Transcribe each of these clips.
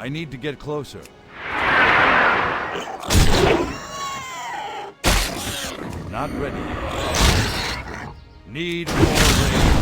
I need to get closer. Not ready yet. Need more range.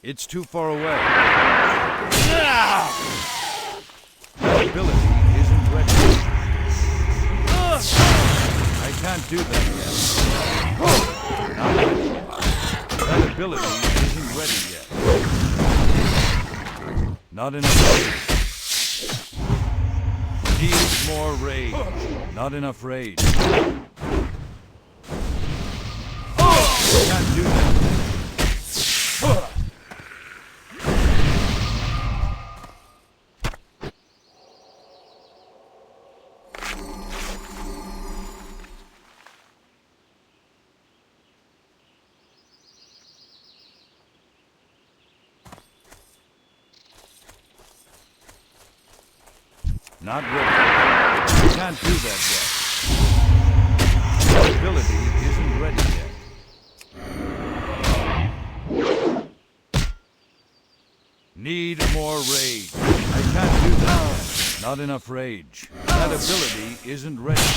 It's too far away. That ability isn't ready. I can't do that yet. Not ready yet. That ability isn't ready yet. Not enough rage. Needs more rage. Not enough rage. I can't do that yet. Not ready. I can't do that yet. That ability isn't ready yet. Need more rage. I can't do that yet. Not enough rage. That ability isn't ready yet.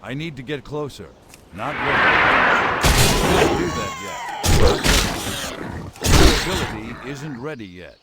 I need to get closer. Not ready. Can't do that yet. The ability isn't ready yet.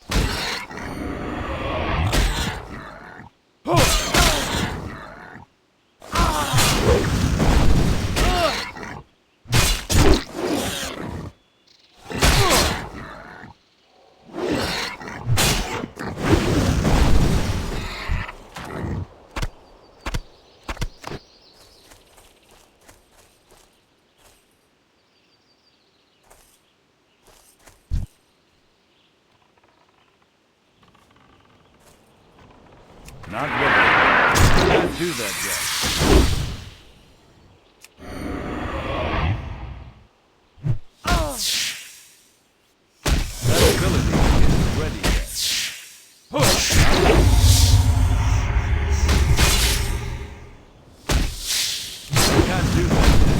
Not ready. Can't do that yet. That ability isn't ready yet. Can't do that yet.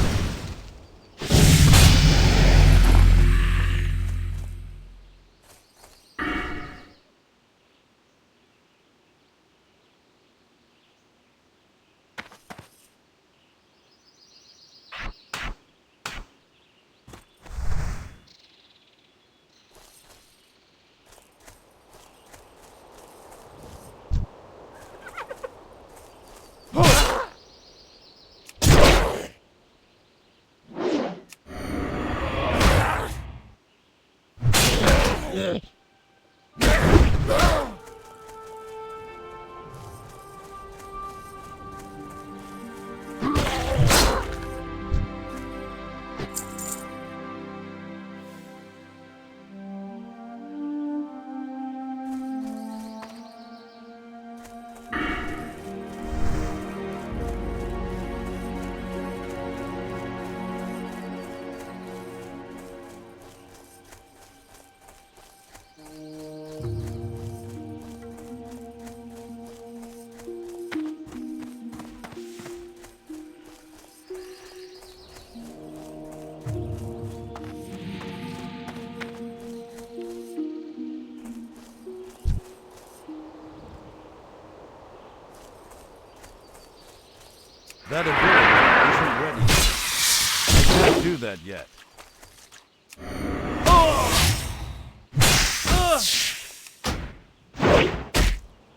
That ability isn't ready. I can't do that yet.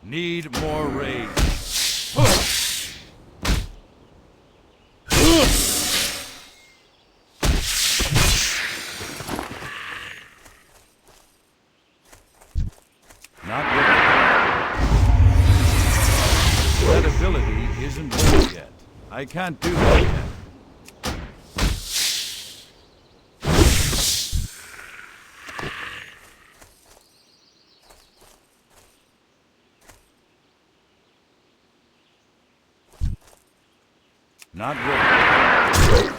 Need more rage. Not ready. That ability isn't ready yet. I can't do that yet. Not ready.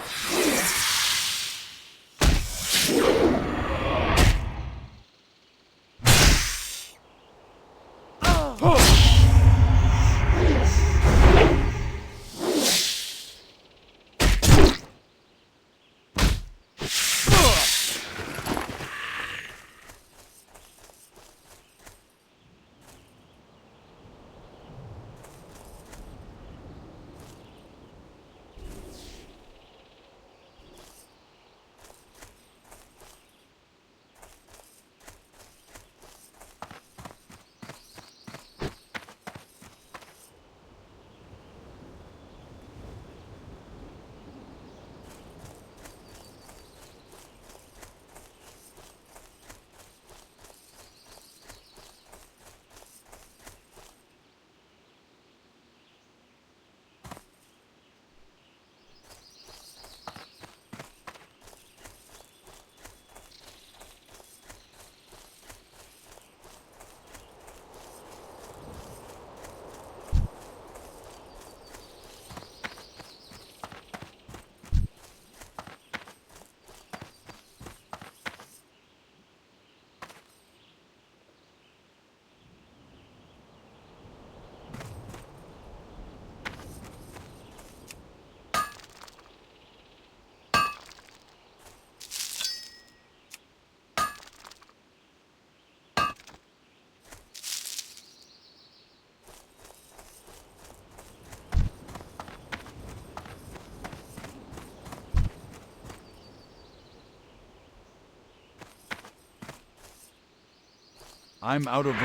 I'm out of range.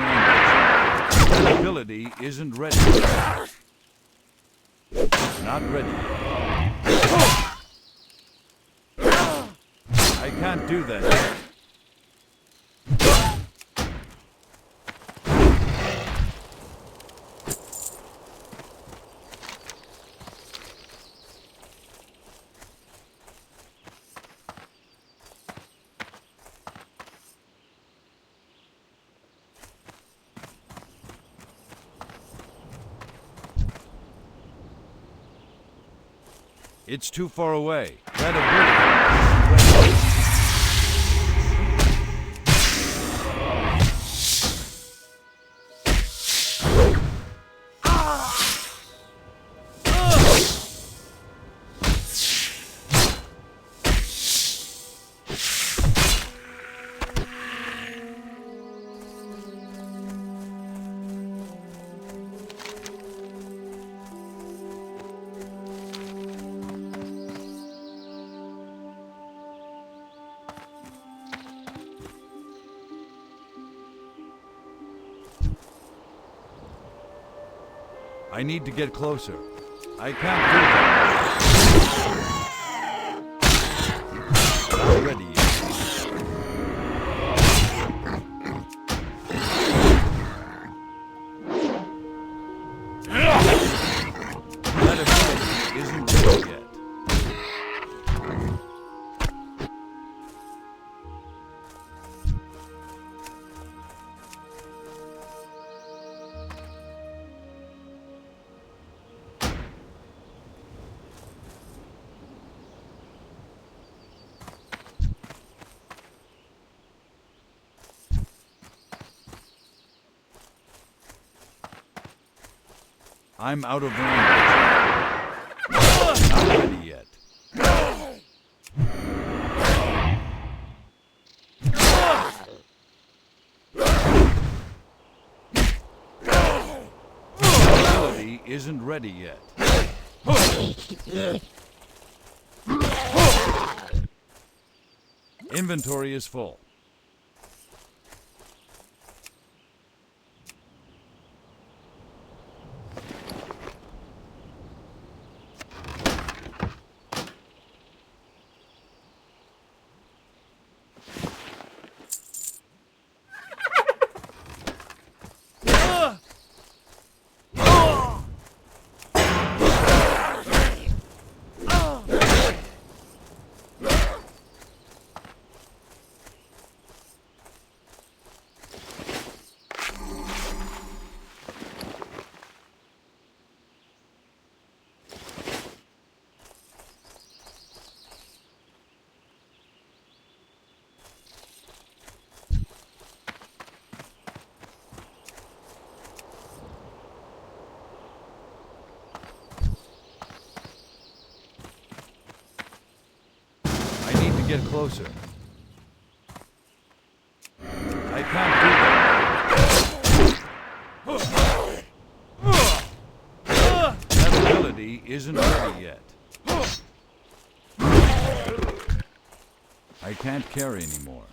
That ability isn't ready. Not ready yet. I can't do that yet. It's too far away. That ability isn't ready. I need to get closer. I can't do that. Not ready yet. That ability isn't ready yet. I'm out of range. Not ready yet. Ability isn't ready yet. Inventory is full. Get closer. I can't do that. That ability isn't ready yet. I can't carry anymore.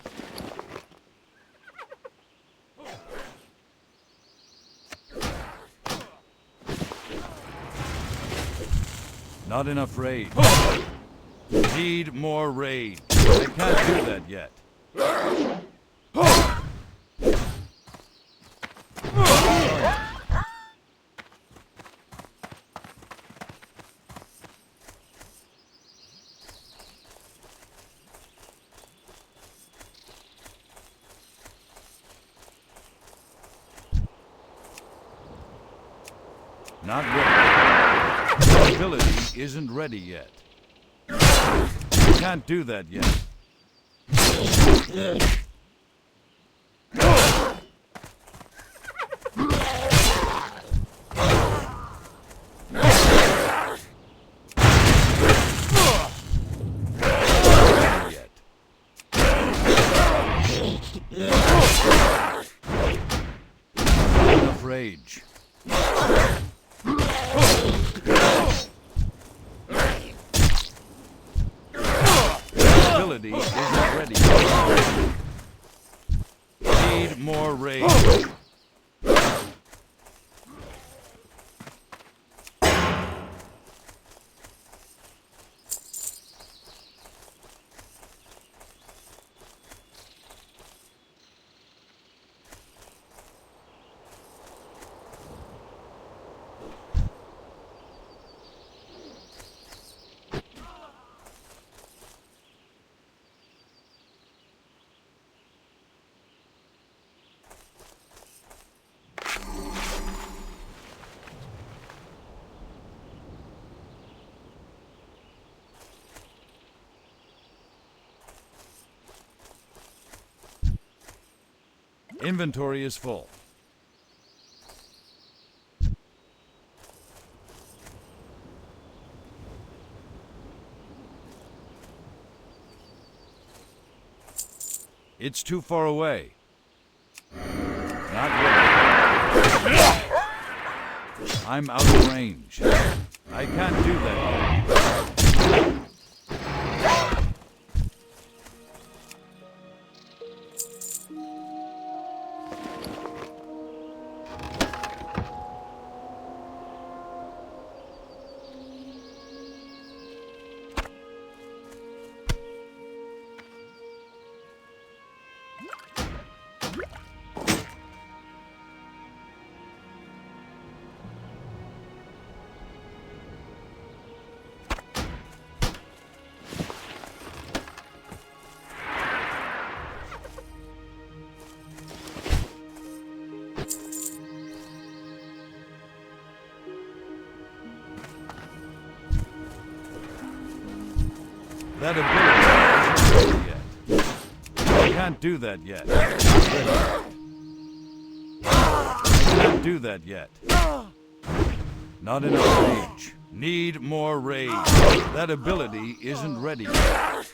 Not enough raid. Need more raid. I can't do that yet. Not ready. The ability isn't ready yet. Can't do that yet. Enough rage. Ability isn't ready. Need more rage. Inventory is full. It's too far away. Not ready. I'm out of range. I can't do that yet. That ability isn't ready yet. I can't do that yet. I can't do that yet. Not enough rage. Need more rage. That ability isn't ready yet.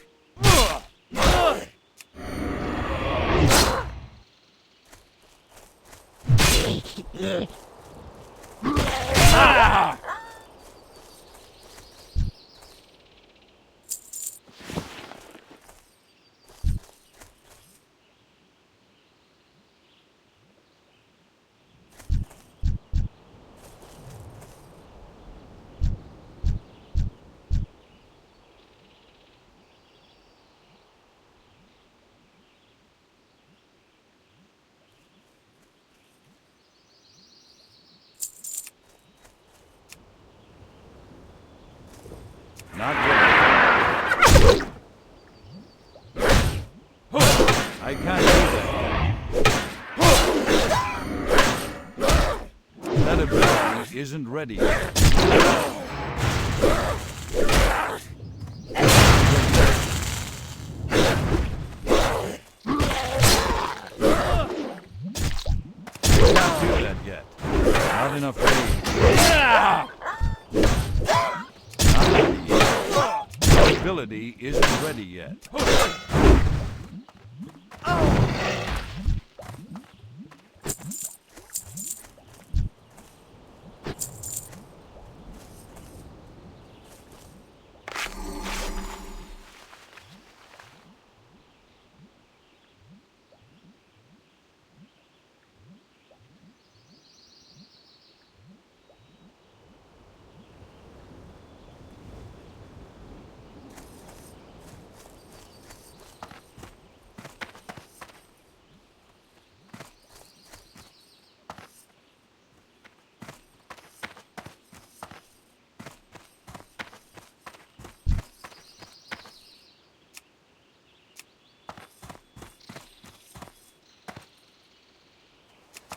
I can't do that. That ability isn't ready yet. Can't do that yet. Not enough rage. Not ready yet. The ability isn't ready yet.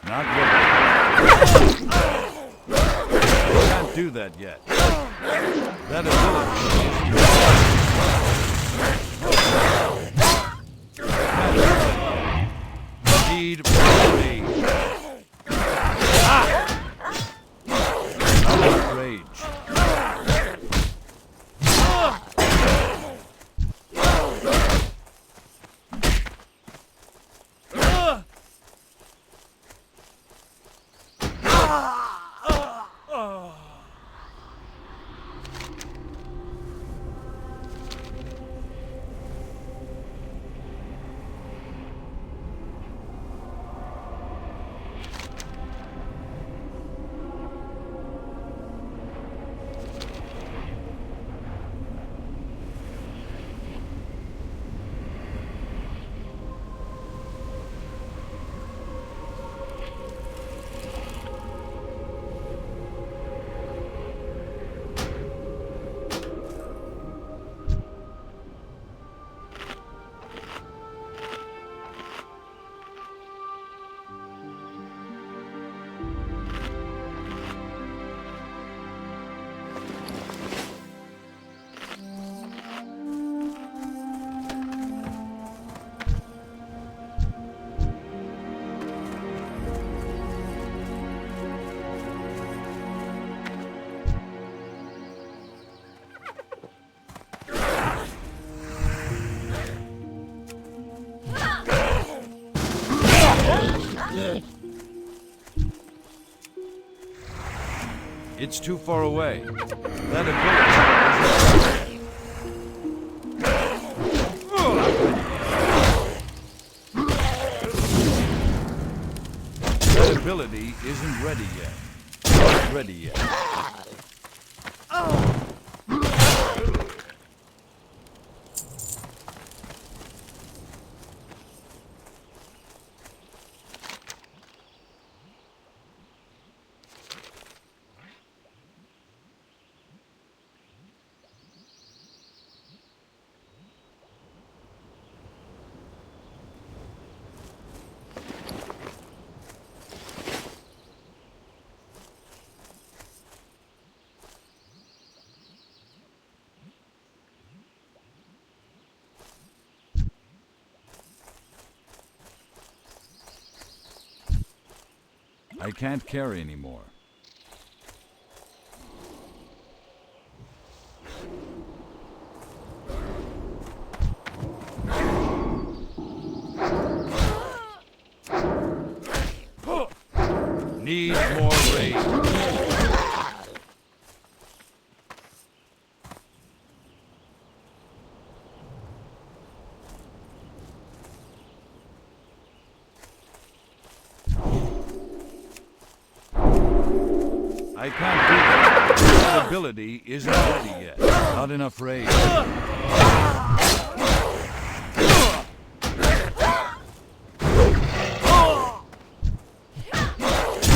Not ready. Can't do that yet. That ability is need rage. Not rage. It's too far away. That ability That ability isn't ready yet. Not ready yet. I can't carry anymore. Need more rage. I can't do that. That ability isn't ready yet. Not enough rage.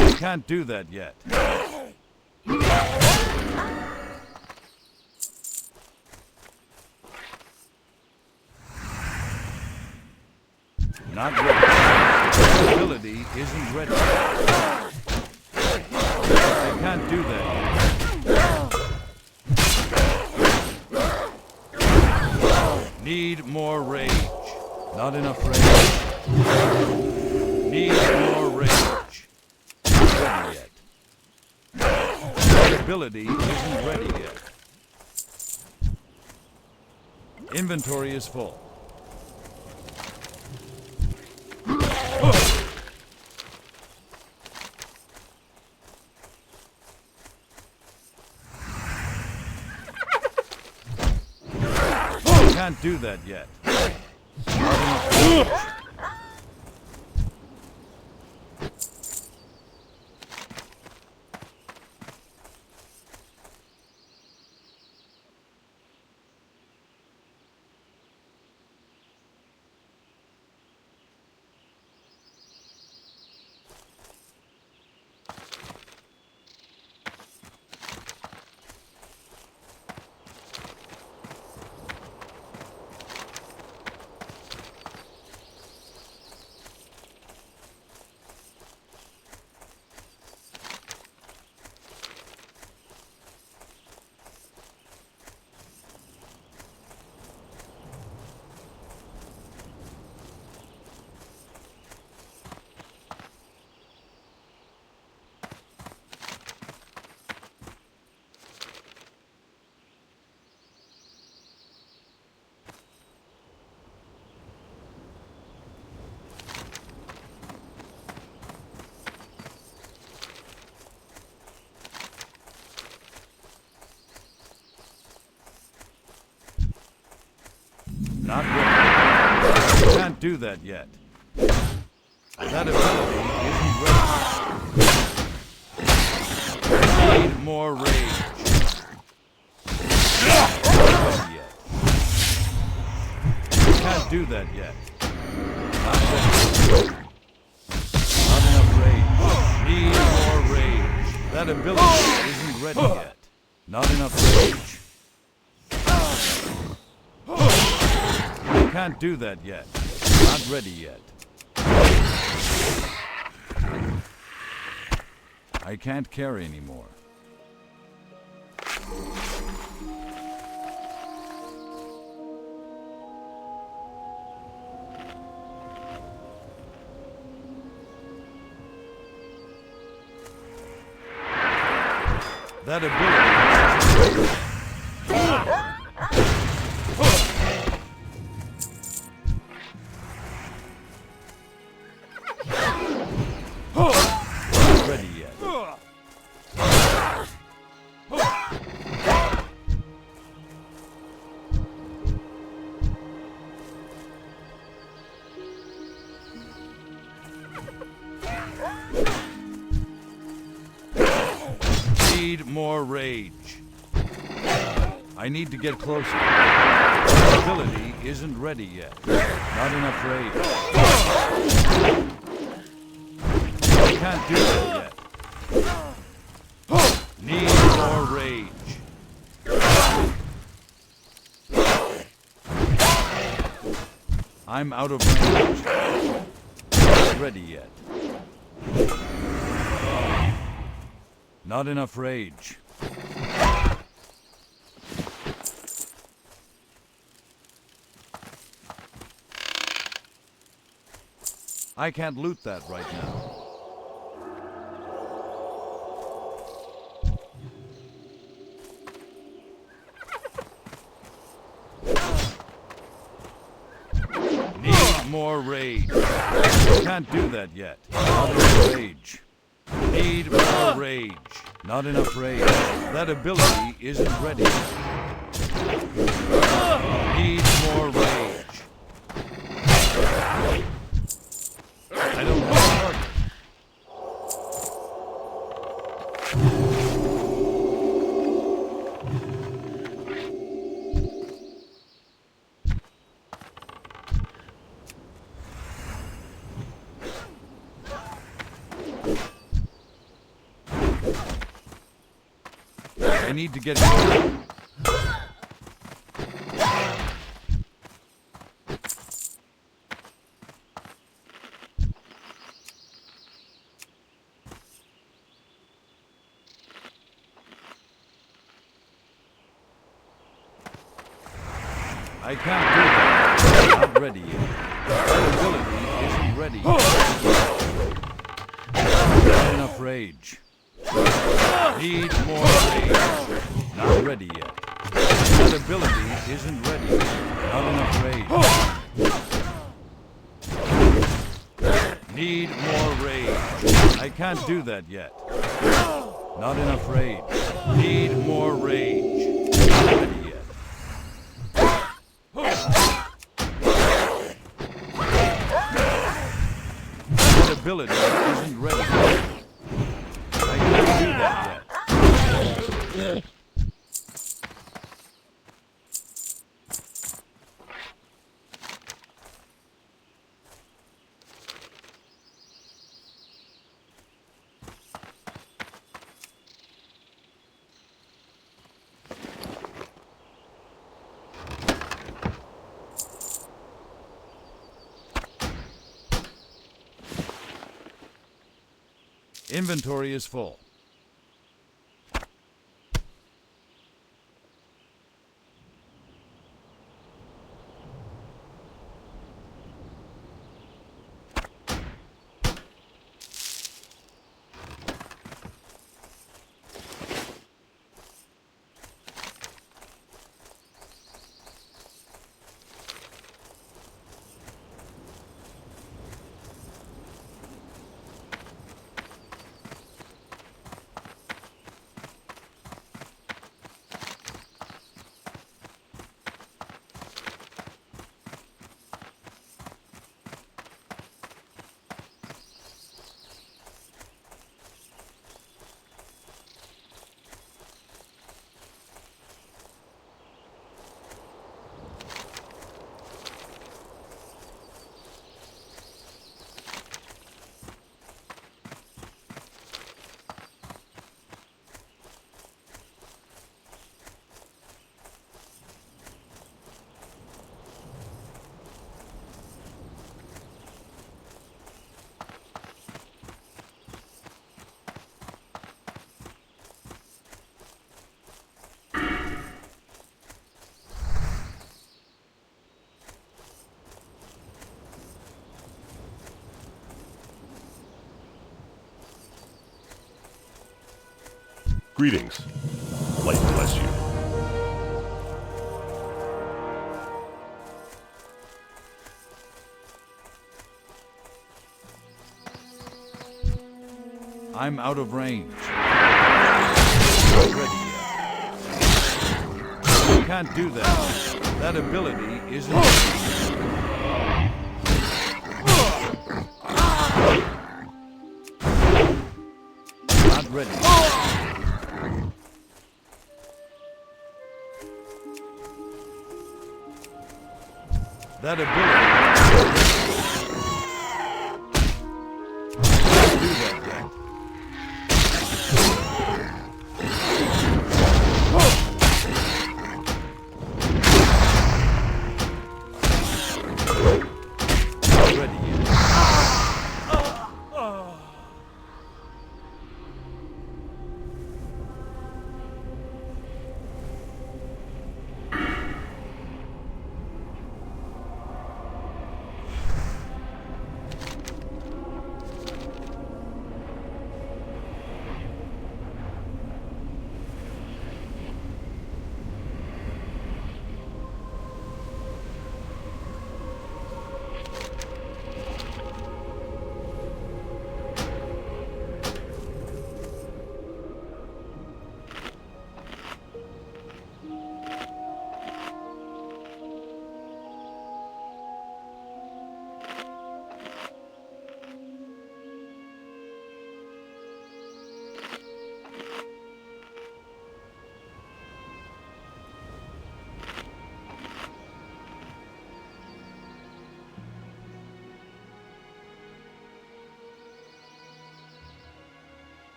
I can't do that yet. Not ready. That ability isn't ready. I can't do that yet. Need more rage. Not enough rage. Need more rage. Not ready yet. That ability isn't ready yet. Inventory is full. Can't do that yet. Not ready. Can't do that yet. That ability isn't ready. Need more rage. Not ready yet. Can't do that yet. Not ready. Not enough rage. Need more rage. That ability isn't ready yet. Not enough rage. Can't do that yet. Not ready yet. I can't carry anymore. That ability. Ready yet. Need more rage. I need to get closer. The ability isn't ready yet. Not enough rage. I can't do that yet. Need more rage. I'm out of range. Not ready yet. Not enough rage. I can't loot that right now. Need more rage. Can't do that yet. Not enough rage. Need more rage. Not enough rage. That ability isn't ready. Need more rage. I don't have a target. I need to get closer. I can't do that. Not ready yet. That ability isn't ready yet. Not enough rage. Need more rage. Not ready yet. That ability isn't ready yet. Not enough rage. Need more rage. I can't do that yet. Not enough rage. Need more rage. Not ready yet. That ability isn't ready yet. I can't do that yet. Inventory is full. Greetings. Light bless you. I'm out of range. Not ready yet. I can't do that. That ability isn't not ready. That ability. Can't do that yet. Not ready yet.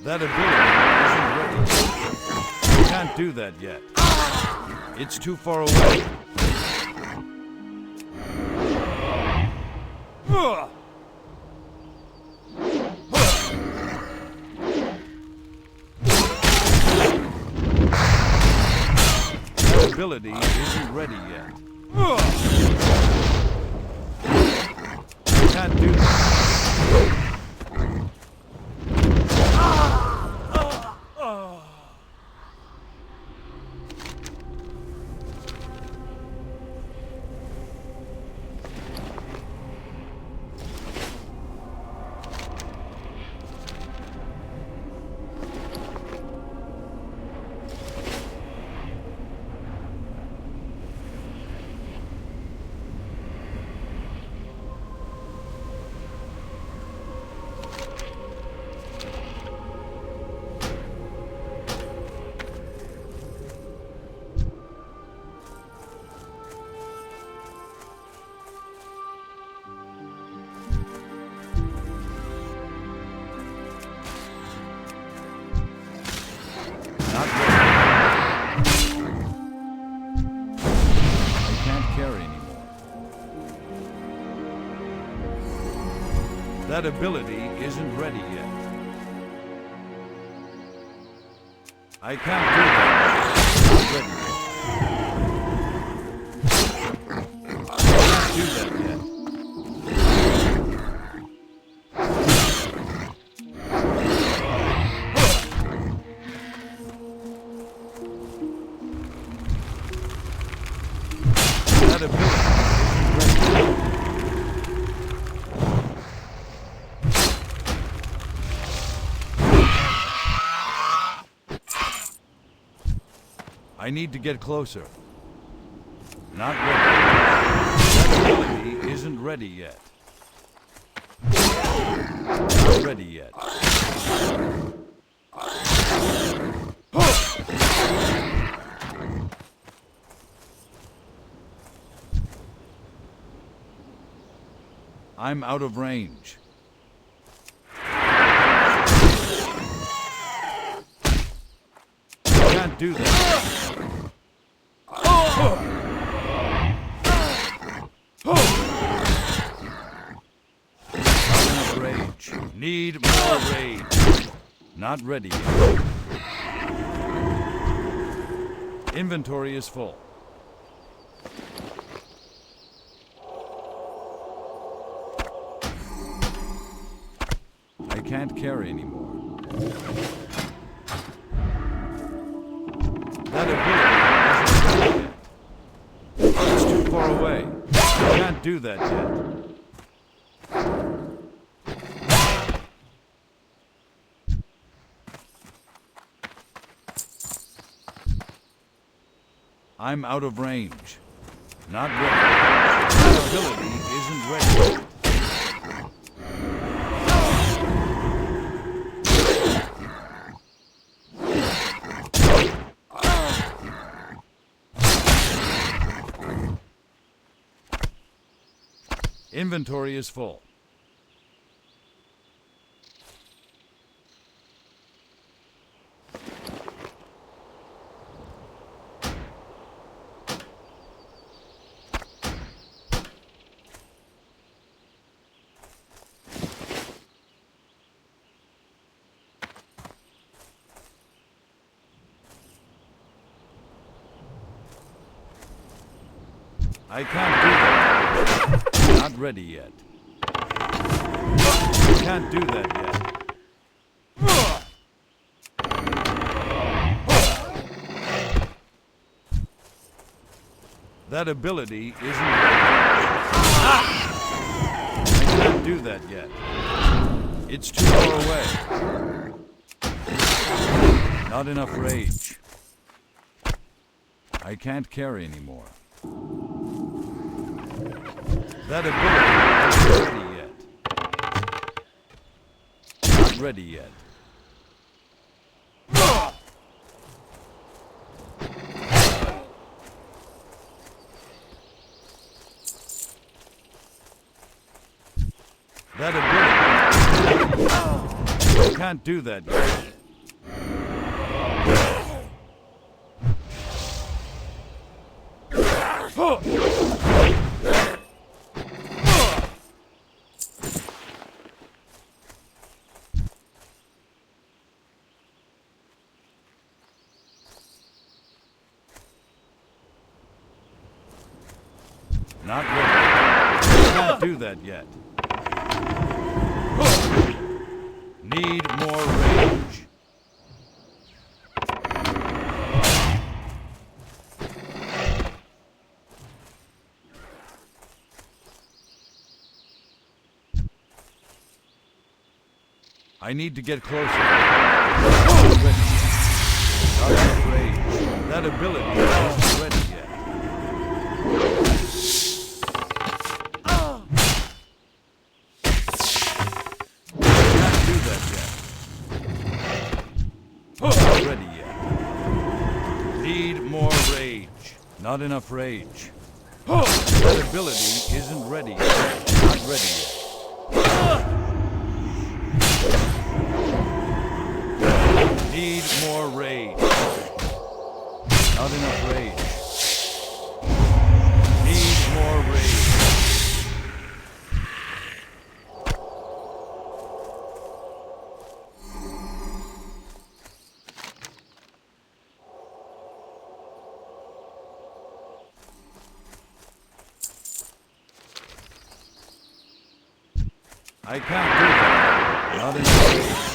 That ability isn't ready. You can't do that yet. It's too far away. ability isn't ready yet. I can't do that. Not ready. I can't carry anymore. That ability isn't ready yet. I can't do that. Not ready yet. I can't do that yet. That ability isn't ready. I need to get closer. Not ready. That ability isn't ready yet. Not ready yet. I'm out of range. I can't do that. Not enough rage. Need more rage. Not ready yet. Inventory is full. I can't carry anymore. That ability isn't ready yet. It's too far away. I can't do that yet. I'm out of range. Not ready. That ability isn't ready yet. Inventory is full. I can't do that. Not ready yet. I can't do that yet. That ability isn't ready. I can't do that yet. It's too far away. Not enough rage. I can't carry anymore. That ability isn't ready yet. Not ready yet. That ability. I can't do that yet. Not ready. Can't do that yet. Need more rage. I need to get closer. Not ready. Not enough rage. That ability isn't ready yet. Can't do that yet. Not ready yet. Need more rage. Not enough rage. That ability isn't ready yet. Not ready yet. Need more rage. Not enough rage. Need more rage. I can't do that. Not enough rage.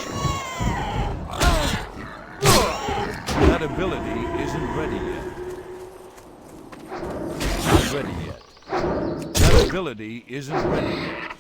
That ability isn't ready yet. Not ready yet. That ability isn't ready yet.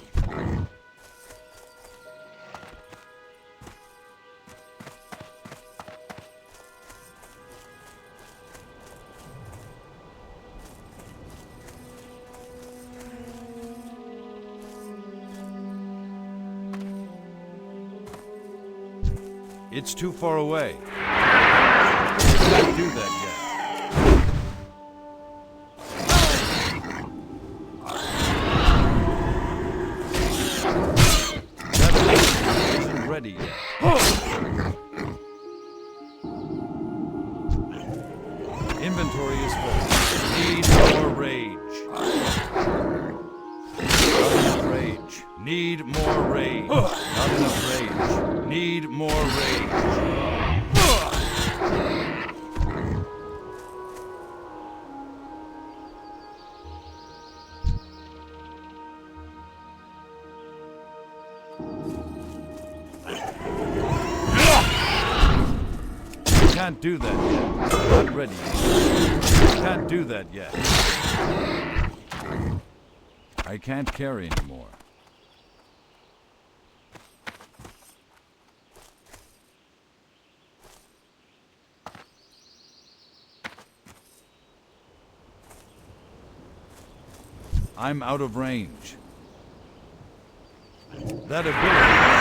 It's too far away. Can't do that yet. That ability isn't ready yet. Inventory is full. Need more rage. Not enough rage. Need more rage. Not enough rage. Need more rage. Can't do that yet. Not ready yet. Can't do that yet. I can't carry anymore. I'm out of range. That ability.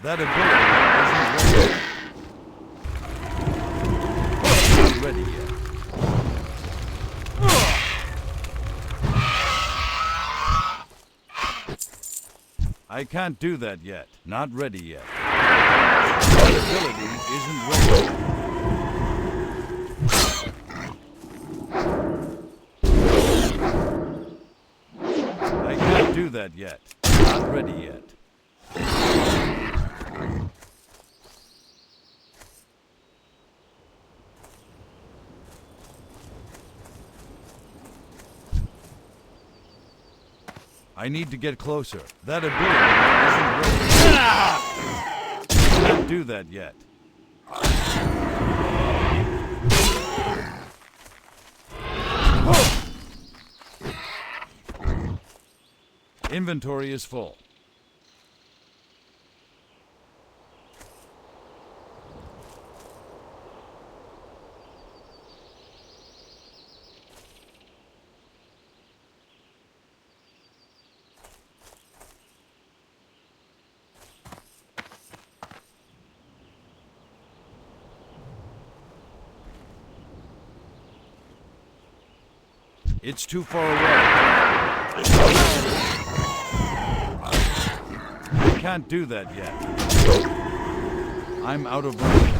That ability isn't ready yet. I can't do that yet. Not ready yet. That ability isn't ready. I can't do that yet. Not ready yet. I need to get closer. That ability isn't ready. Can't do that yet. Inventory is full. It's too far away. I can't do that yet. I'm out of range.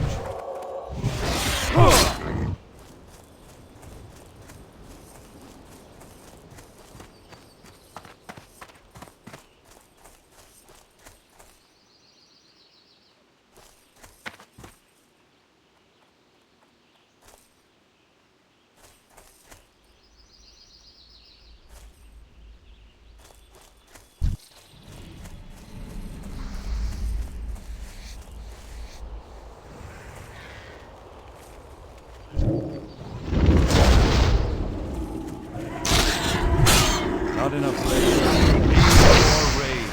Not enough rage. Need more rage.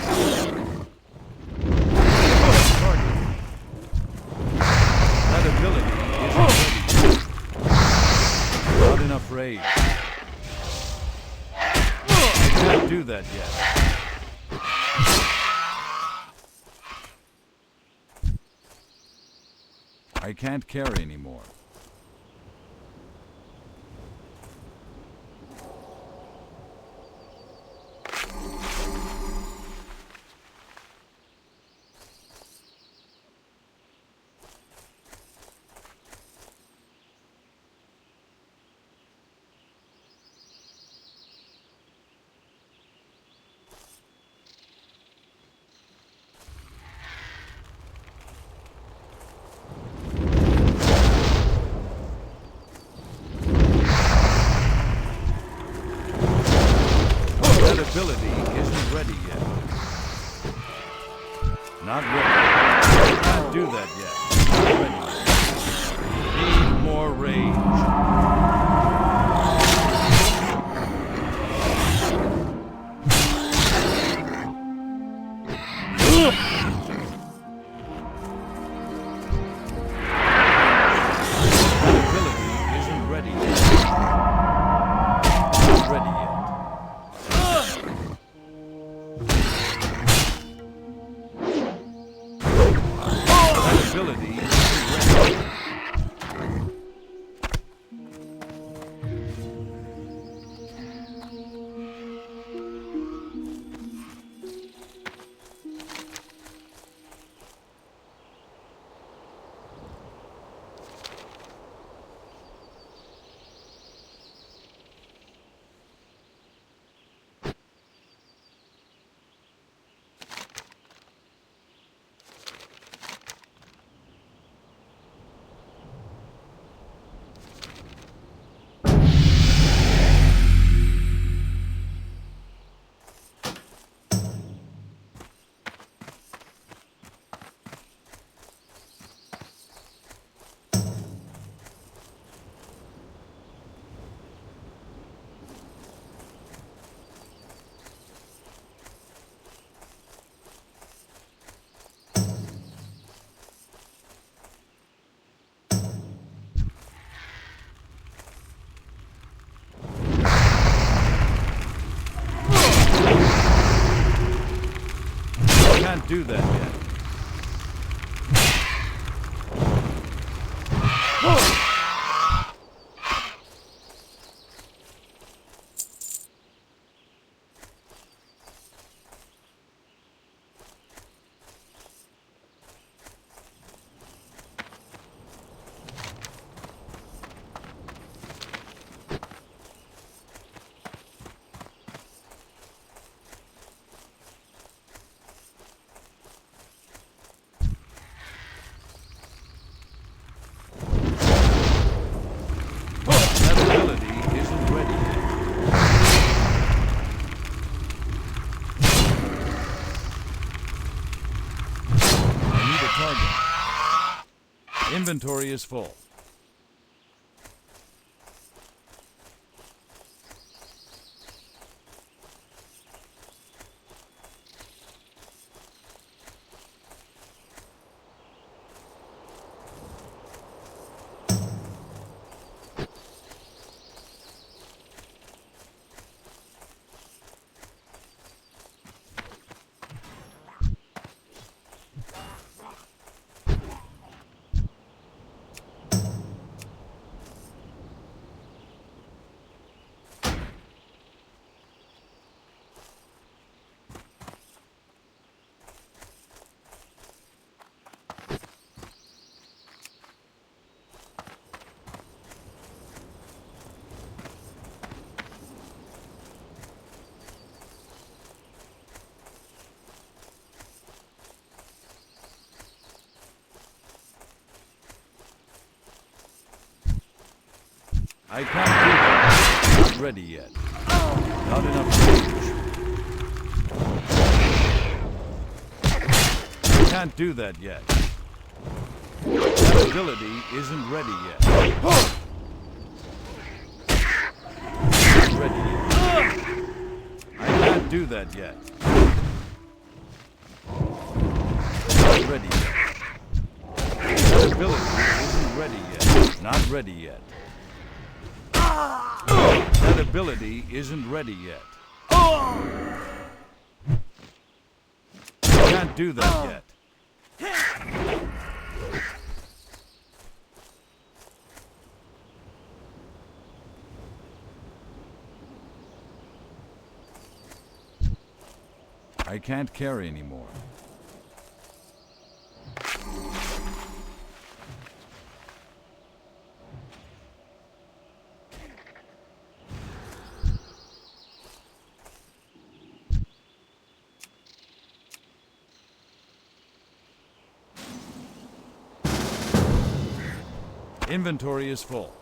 Target. That ability isn't ready. Not enough rage. I can't do that yet. I can't carry anymore. Ability isn't ready yet. Not ready. I can't do that yet. Not ready yet. Need more rage. That ability isn't ready yet. Not ready yet. Ability isn't ready. Can't do that yet. Inventory is full. I can't do that. Not ready yet. Not enough range. I can't do that yet. That ability isn't ready yet. Not ready yet. I do that yet. Not ready yet. That ability isn't ready yet. Not ready yet. That ability isn't ready yet. Can't do that yet. I can't carry anymore. Inventory is full.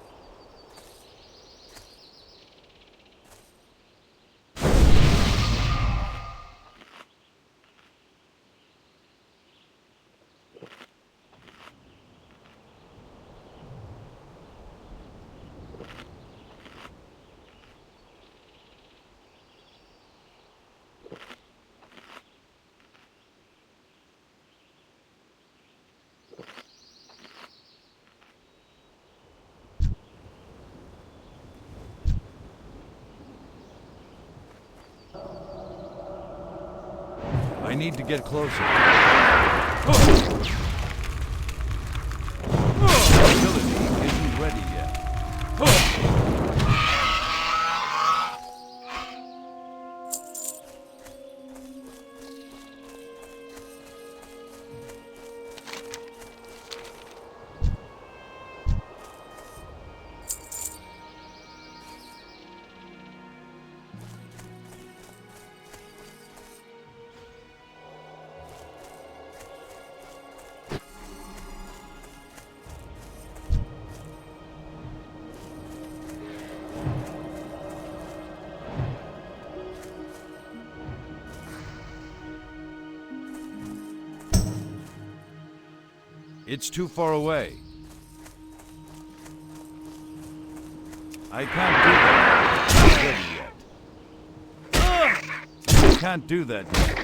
I need to get closer. The ability isn't ready yet. It's too far away. I can't do that. Not ready yet. I can't do that yet.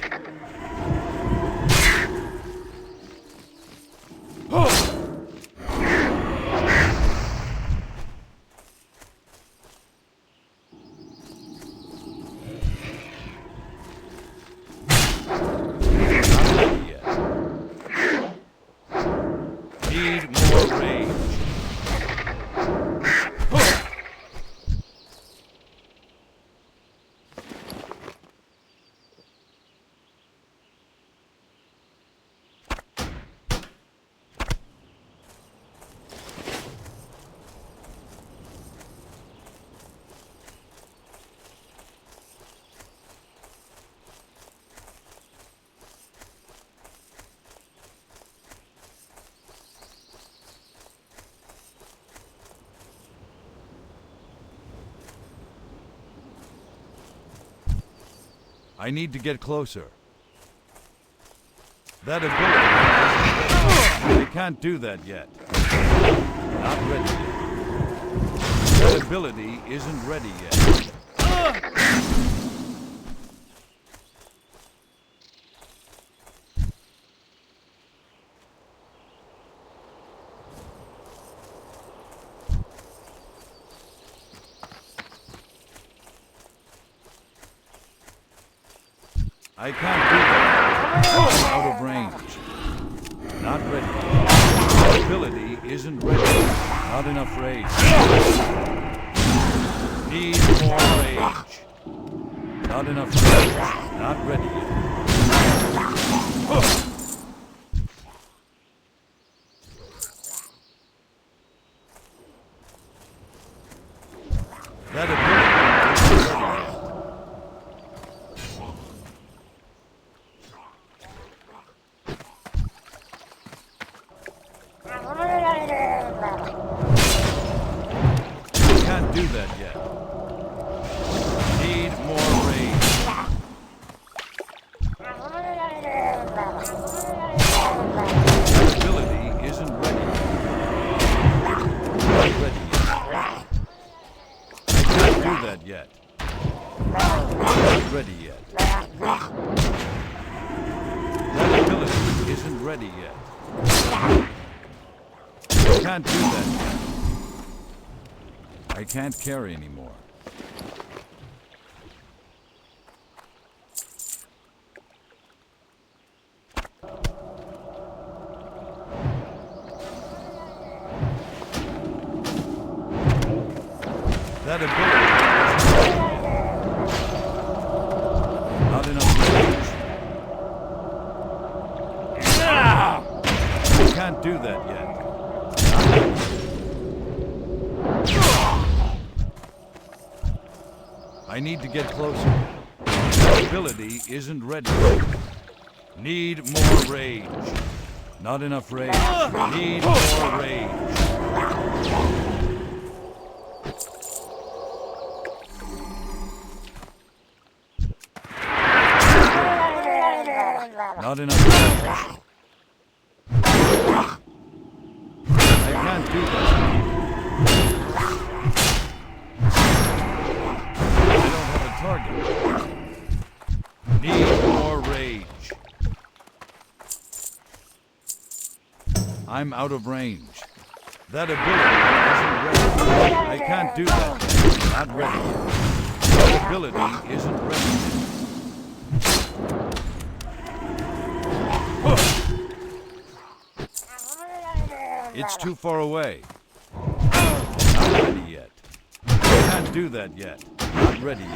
I need to get closer. That ability, I can't do that yet. Not ready yet. That ability isn't ready yet. I can't do that. Out of range. Not ready. That ability isn't ready. Not enough rage. Need more rage. Not enough rage. Not ready yet. That ability isn't ready yet. Can't do that yet. Need more rage. That ability isn't ready. Not ready yet. I can't do that yet. Not ready yet. ready yet. I can't do that yet. I can't carry anymore. That ability isn't not enough range. I can't do that yet. I need to get closer. That ability isn't ready yet. Need more rage. Not enough rage. Need more rage. Not enough rage. I can't do that. Target. Need more rage. I'm out of range. That ability isn't ready. I can't do that yet. Not ready yet. That ability isn't ready yet. It's too far away. Not ready yet. I can't do that yet. Not ready yet.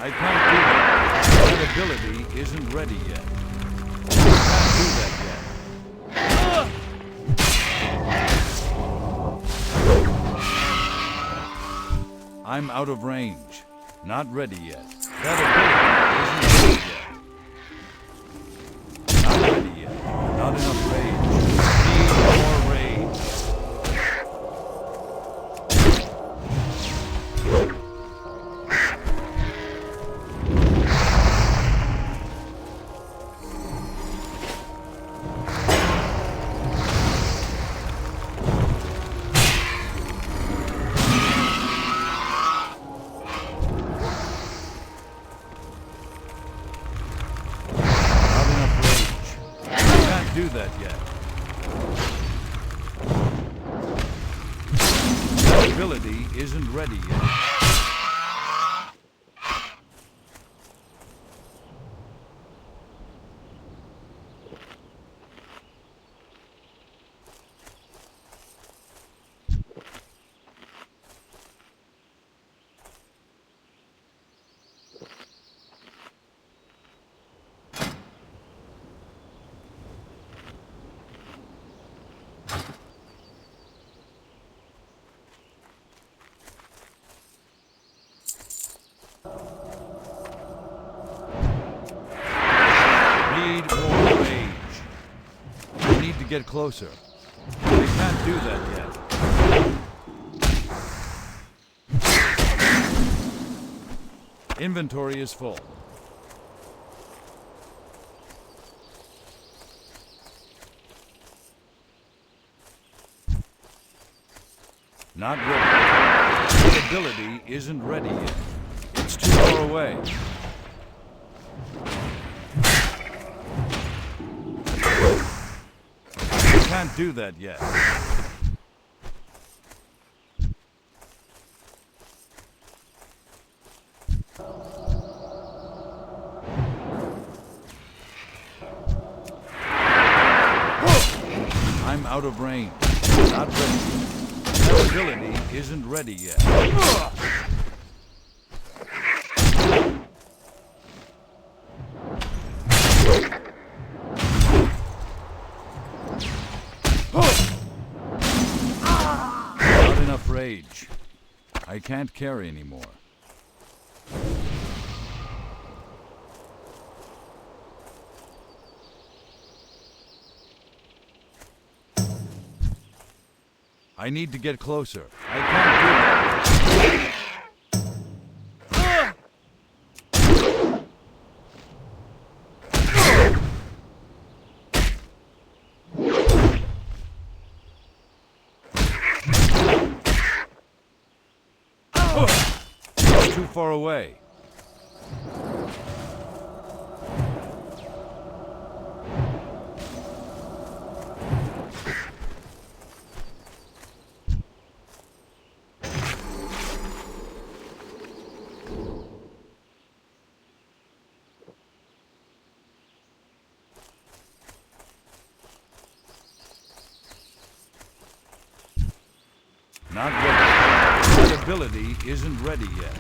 I can't do that. That ability isn't ready yet. I can't do that yet. I'm out of range. Not ready yet. That ability isn't ready yet. Not ready yet. Not enough rage. Need more rage. Do that yet. That ability isn't ready yet. Need more rage. I need to get closer. I can't do that yet. Inventory is full. Not ready. The ability isn't ready yet. It's too far away. Can't do that yet. I'm out of range. Not ready. That ability isn't ready yet. Not enough rage. I can't carry anymore. I need to get closer. I can't do that. Not too far away. Not ready. That ability isn't ready yet.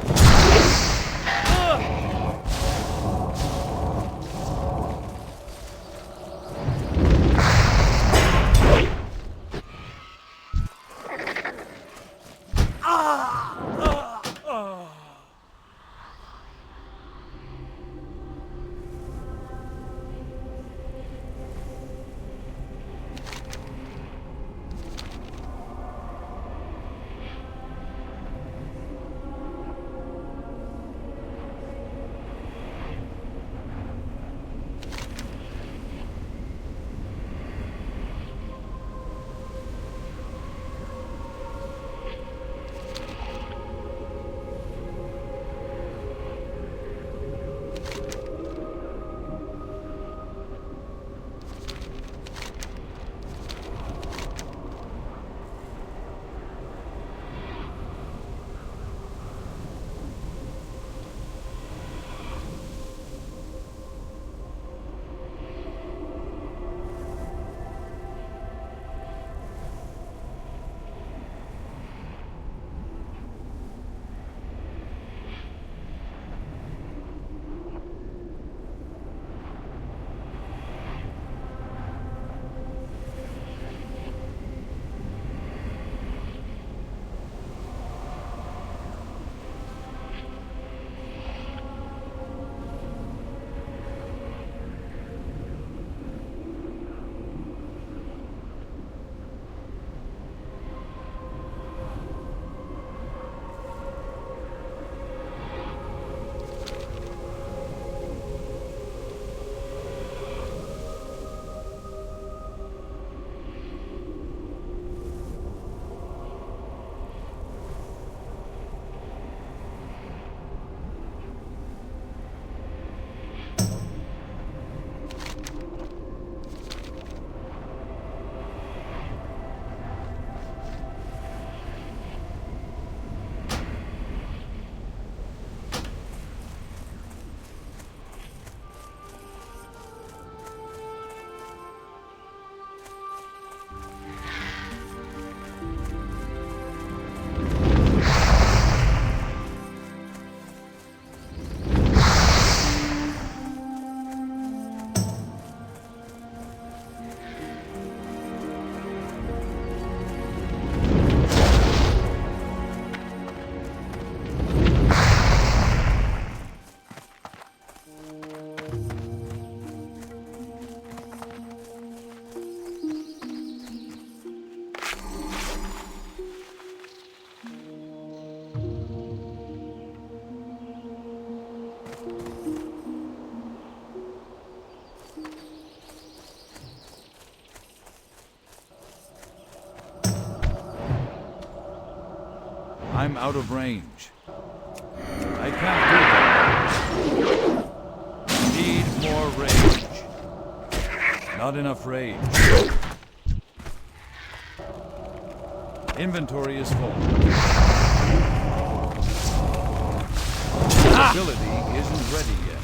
I'm out of range. I can't do that. Need more range. Not enough range. Inventory is full. Ability isn't ready yet.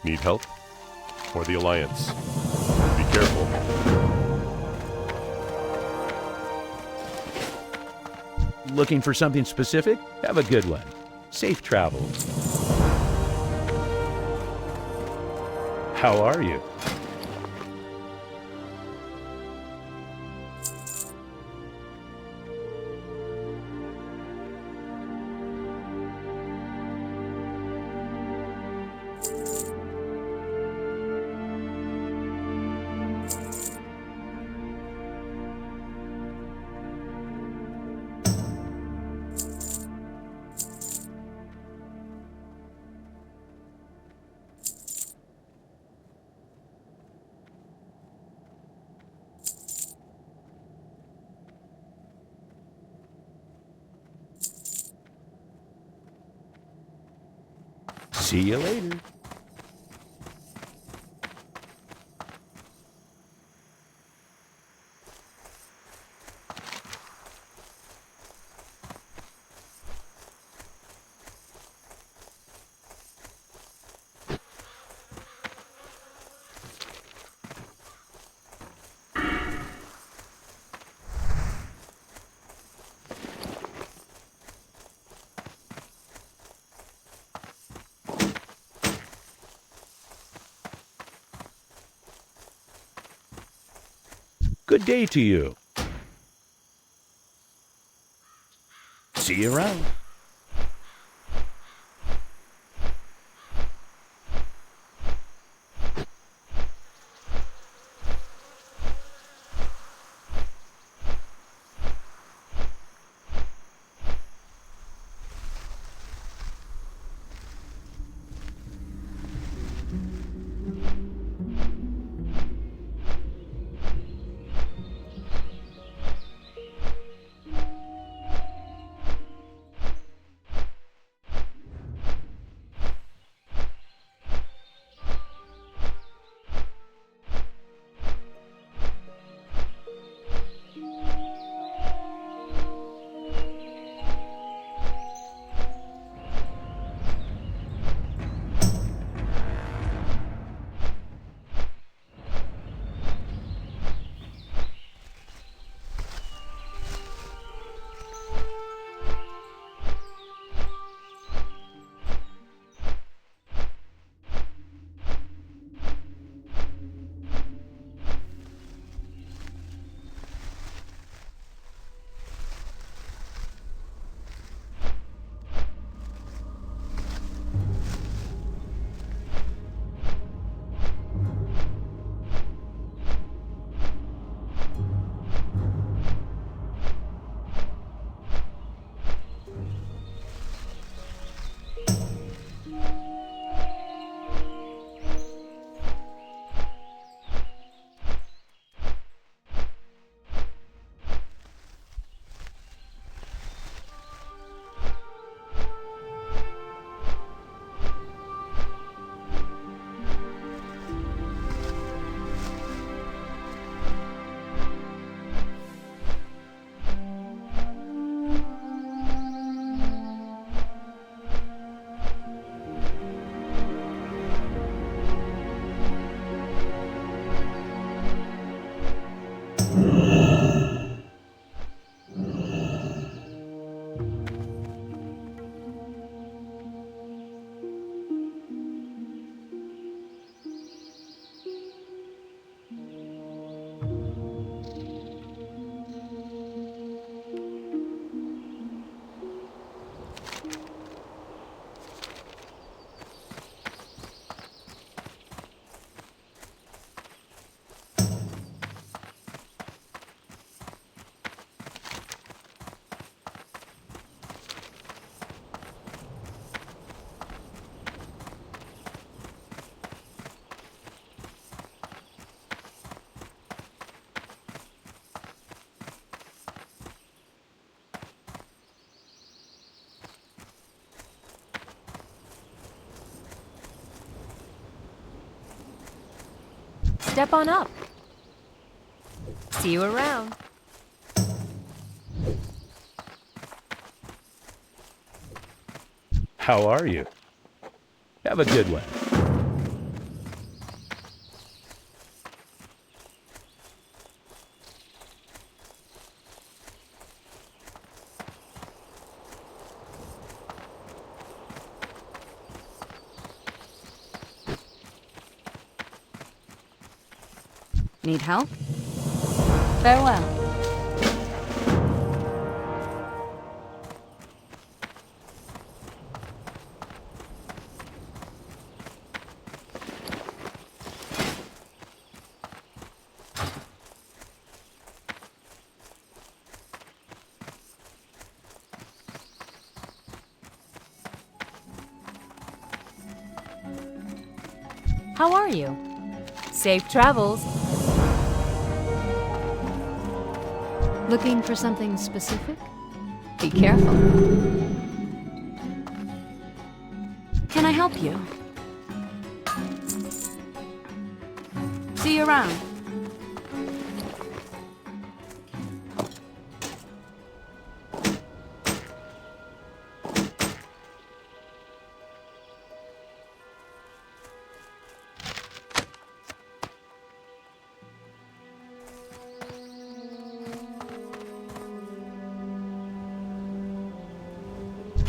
Need help? For the Alliance. Be careful. Looking for something specific? Have a good one. Safe travels. How are you? See you later. Good day to you. See you around. Step on up. See you around. How are you? Have a good one. Need help? Farewell. How are you? Safe travels. Looking for something specific? Be careful. Can I help you? See you around.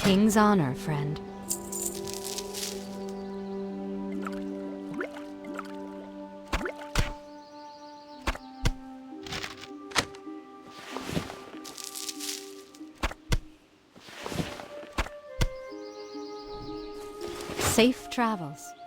King's honor, friend. Safe travels.